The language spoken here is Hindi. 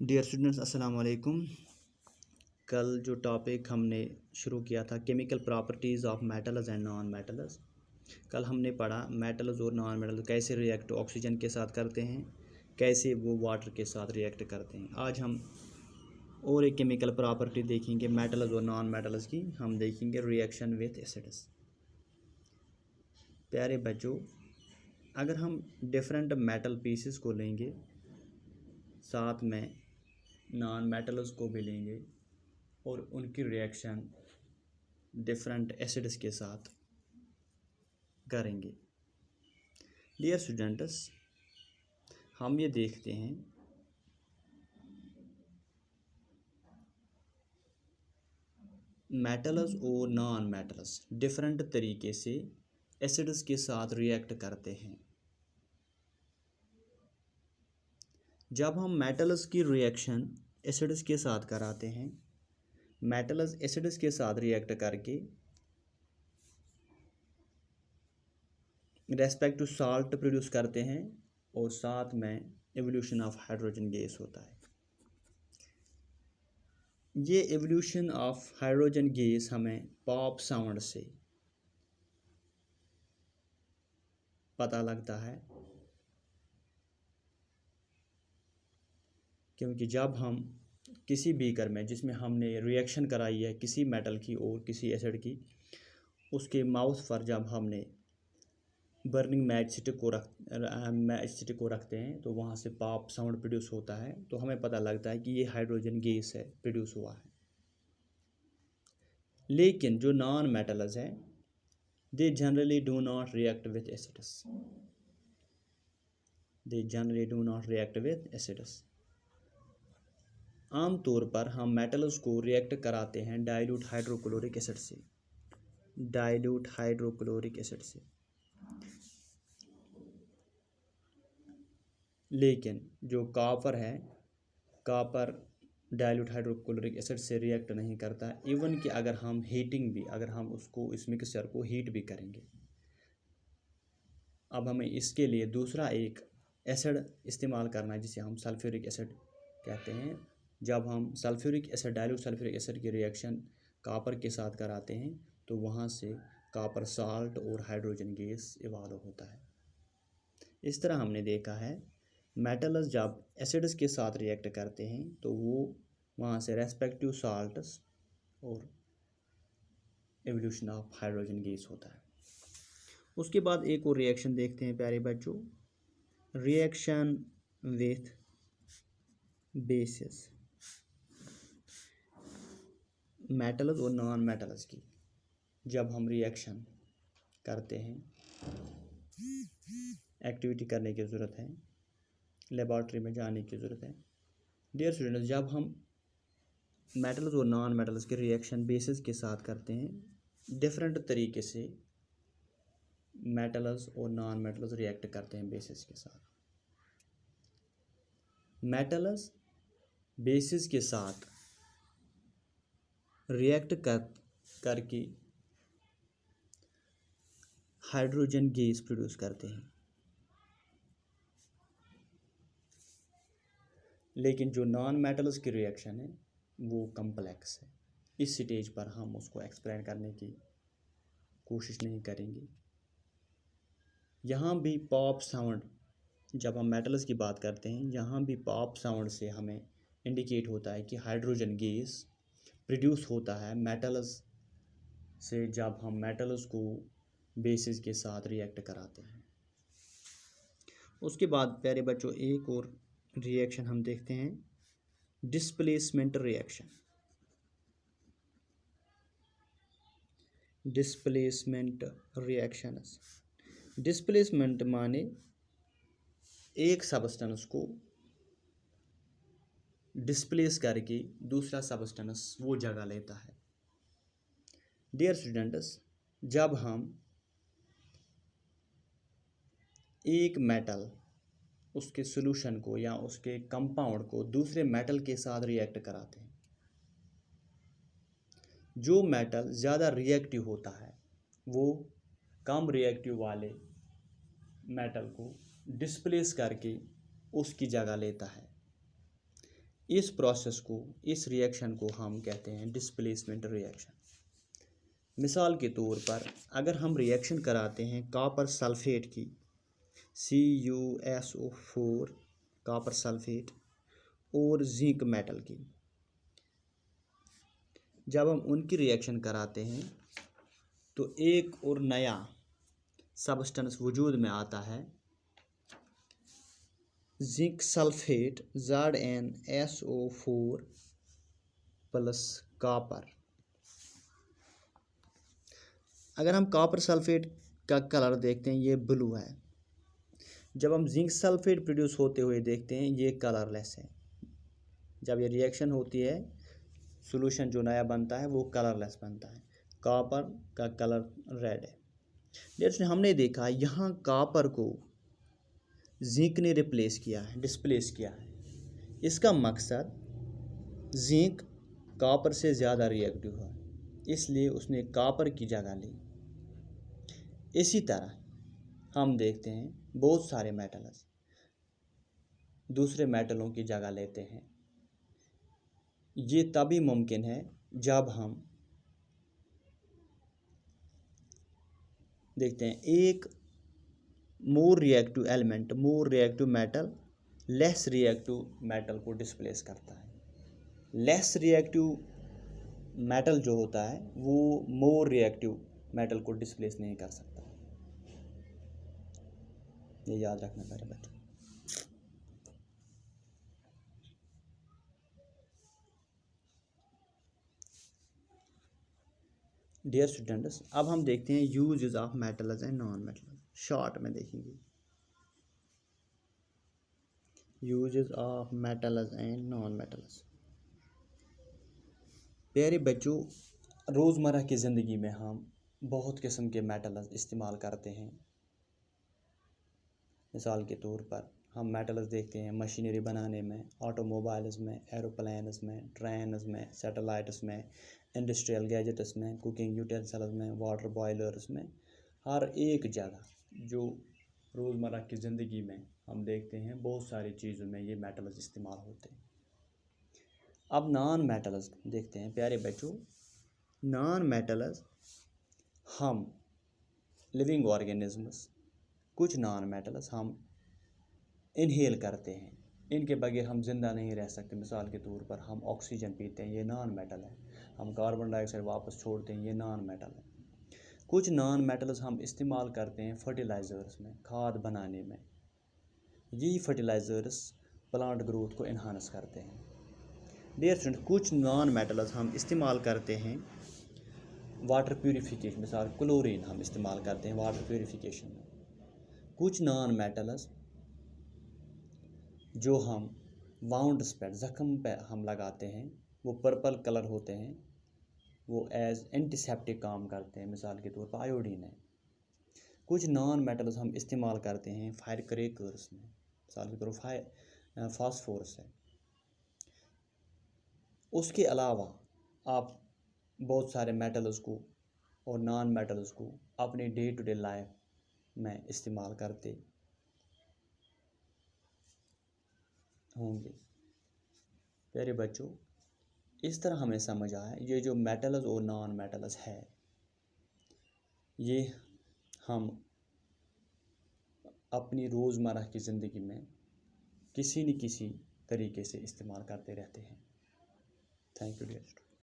डियर स्टूडेंट्स अस्सलाम वालेकुम। कल जो टॉपिक हमने शुरू किया था chemical properties of metals and non metals, कल हमने पढ़ा मेटल्स और नॉन मेटल्स कैसे रिएक्ट ऑक्सीजन के साथ करते हैं, कैसे वो वाटर के साथ रिएक्ट करते हैं। आज हम और एक केमिकल प्रॉपर्टी देखेंगे मेटल्स और नॉन मेटल्स की। हम देखेंगे रिएक्शन विथ एसिड्स। प्यारे बच्चों, अगर हम डिफरेंट मेटल पीसेस को लेंगे, साथ में नॉन मेटल्स को भी लेंगे और उनकी रिएक्शन डिफरेंट एसिड्स के साथ करेंगे। डियर स्टूडेंट्स, हम ये देखते हैं मेटल्स और नॉन मेटल्स डिफरेंट तरीके से एसिड्स के साथ रिएक्ट करते हैं। जब हम मेटल्स की रिएक्शन एसिड्स के साथ कराते हैं, मेटल्स एसिड्स के साथ रिएक्ट करके रेस्पेक्ट टू साल्ट प्रोड्यूस करते हैं और साथ में एवोल्यूशन ऑफ हाइड्रोजन गैस होता है। ये एवोल्यूशन ऑफ हाइड्रोजन गैस हमें पॉप साउंड से पता लगता है, क्योंकि जब हम किसी बीकर में जिसमें हमने रिएक्शन कराई है किसी मेटल की और किसी एसिड की, उसके माउथ पर जब हमने बर्निंग मैच स्टिक को रखते हैं तो वहाँ से पॉप साउंड प्रोड्यूस होता है। तो हमें पता लगता है कि ये हाइड्रोजन गैस है, प्रोड्यूस हुआ है। लेकिन जो नॉन मेटल्स हैं, they generally do not react with acids. They generally do not react with acids. आमतौर पर हम मेटल्स को रिएक्ट कराते हैं डाइल्यूट हाइड्रोक्लोरिक एसिड से। डाइल्यूट हाइड्रोक्लोरिक एसिड से। लेकिन जो कॉपर है, कॉपर डाइल्यूट हाइड्रोक्लोरिक एसिड से रिएक्ट नहीं करता। इवन कि अगर हम हीटिंग भी, अगर हम उसको इस मिक्सचर को हीट भी करेंगे। अब हमें इसके लिए दूसरा एक एसिड इस्तेमाल करना है जिसे हम सल्फ्यूरिक एसिड कहते हैं। जब हम sulphuric acid dilute sulphuric acid की रिएक्शन कॉपर के साथ कराते हैं तो वहाँ से कॉपर साल्ट और हाइड्रोजन गैस इवॉल्व होता है। इस तरह हमने देखा है मेटल्स जब एसिड्स के साथ रिएक्ट करते हैं तो वो वहाँ से रेस्पेक्टिव साल्ट्स और एवोल्यूशन ऑफ हाइड्रोजन गैस होता है। उसके बाद एक और रिएक्शन देखते हैं प्यारे बच्चों, रिएक्शन विथ बेसिस। मेटल्स और नॉन मेटल्स की जब हम रिएक्शन करते हैं, एक्टिविटी करने की ज़रूरत है, लेबॉर्ट्री में जाने की ज़रूरत है। डियर स्टूडेंट्स, जब हम मेटल्स और नॉन मेटल्स के रिएक्शन बेसिस के साथ करते हैं, डिफरेंट तरीके से मेटल्स और नॉन मेटल्स रिएक्ट करते हैं बेसिस के साथ। मेटल्स बेसिस के साथ रिएक्ट करके हाइड्रोजन गैस प्रोड्यूस करते हैं। लेकिन जो नॉन मेटल्स की रिएक्शन है वो कम्प्लेक्स है। इस स्टेज पर हम उसको एक्सप्लेन करने की कोशिश नहीं करेंगे। यहाँ भी पॉप साउंड, जब हम मेटल्स की बात करते हैं, यहाँ भी पॉप साउंड से हमें इंडिकेट होता है कि हाइड्रोजन गैस प्रोड्यूस होता है मेटल्स से जब हम मेटल्स को बेसिस के साथ रिएक्ट कराते हैं। उसके बाद प्यारे बच्चों एक और रिएक्शन हम देखते हैं, displacement reaction. Displacement reactions. Displacement माने एक सब्सटेंस को डिस्प्लेस करके दूसरा सब्सटेंस वो जगह लेता है। डियर स्टूडेंट्स, जब हम एक मेटल उसके सॉल्यूशन को या उसके कंपाउंड को दूसरे मेटल के साथ रिएक्ट कराते हैं, जो मेटल ज़्यादा रिएक्टिव होता है वो कम रिएक्टिव वाले मेटल को डिस्प्लेस करके उसकी जगह लेता है। इस प्रोसेस को, इस रिएक्शन को हम कहते हैं डिस्प्लेसमेंट रिएक्शन। मिसाल के तौर पर अगर हम रिएक्शन कराते हैं कॉपर सल्फेट की, CuSO4 कॉपर सल्फेट, और जिंक मेटल की, जब हम उनकी रिएक्शन कराते हैं तो एक और नया सब्सटेंस वजूद में आता है, zinc sulphate ZnSO4 plus copper. अगर हम कॉपर सल्फेट का कलर देखते हैं ये ब्लू है, जब हम जिंक सल्फेट प्रोड्यूस होते हुए देखते हैं ये कलरलेस है। जब ये रिएक्शन होती है सॉल्यूशन जो नया बनता है वो कलरलेस बनता है, कॉपर का कलर रेड है। जैसे हमने देखा यहाँ कॉपर को जिंक ने रिप्लेस किया है, डिस्प्लेस किया है। इसका मकसद जिंक कॉपर से ज़्यादा रिएक्टिव है, इसलिए उसने कॉपर की जगह ली। इसी तरह हम देखते हैं बहुत सारे मेटल्स दूसरे मेटलों की जगह लेते हैं। ये तभी मुमकिन है जब हम देखते हैं एक more reactive element, more reactive metal less reactive metal को डिस्प्लेस करता है। लेस रिएक्टिव मेटल जो होता है वो मोर रिएक्टिव मेटल को डिस्प्लेस नहीं कर सकता। ये याद रखना मेरे बच्चों। डियर स्टूडेंट्स, अब हम देखते हैं uses of metals and non metals. Short में देखेंगे uses of metals and non metals. प्यारे बच्चों, रोज़मर्रा की ज़िंदगी में हम बहुत किस्म के मेटल्स इस्तेमाल करते हैं। मिसाल के तौर पर हम मेटल्स देखते हैं मशीनरी बनाने में, ऑटोमोबाइल्स में, एरोप्लेन्स में, ट्रेन्स में, सैटेलाइट्स में, इंडस्ट्रियल गैजेट्स में, कुकिंग यूटेंसिल्स में, वाटर बॉयलर्स में, हर एक जगह जो रोज़मर्रा की ज़िंदगी में हम देखते हैं बहुत सारी चीज़ों में ये मेटल्स इस्तेमाल होते हैं। अब नॉन मेटल्स देखते हैं। प्यारे बच्चों, नॉन मेटल्स हम लिविंग ऑर्गेनिजम्स, कुछ नॉन मेटल्स हम इनहेल करते हैं, इनके बगैर हम ज़िंदा नहीं रह सकते। मिसाल के तौर पर हम ऑक्सीजन पीते हैं, ये नॉन मेटल है। हम कार्बन डाइऑक्साइड वापस छोड़ते हैं, ये नॉन मेटल है। कुछ नॉन मेटल्स हम इस्तेमाल करते हैं फर्टिलाइज़र्स में, खाद बनाने में। यही फर्टिलाइज़र्स प्लांट ग्रोथ को इन्हांस करते हैं। डियर स्टूडेंट, कुछ नॉन मेटल्स हम इस्तेमाल करते हैं वाटर प्यूरिफिकेशन, मिसाल क्लोरीन हम इस्तेमाल करते हैं वाटर प्यूरिफिकेशन में। कुछ नॉन मेटल्स जो हम वाउंड्स पर, ज़ख्म पे हम लगाते हैं, वो पर्पल कलर होते हैं, वो एज एंटीसेप्टिक काम करते हैं। मिसाल के तौर पर आयोडीन है। कुछ नॉन मेटल्स हम इस्तेमाल करते हैं फायर क्रैकर्स में, मिसाल के तौर पर फास्फोरस है। उसके अलावा आप बहुत सारे मेटल्स को और नॉन मेटल्स को अपने डे टू डे लाइफ में इस्तेमाल करते होंगे। प्यारे बच्चों, इस तरह हमें समझ आया ये जो मेटल्स और नॉन मेटल्स है ये हम अपनी रोज़मर्रा की ज़िंदगी में किसी न किसी तरीके से इस्तेमाल करते रहते हैं। Thank you dear student.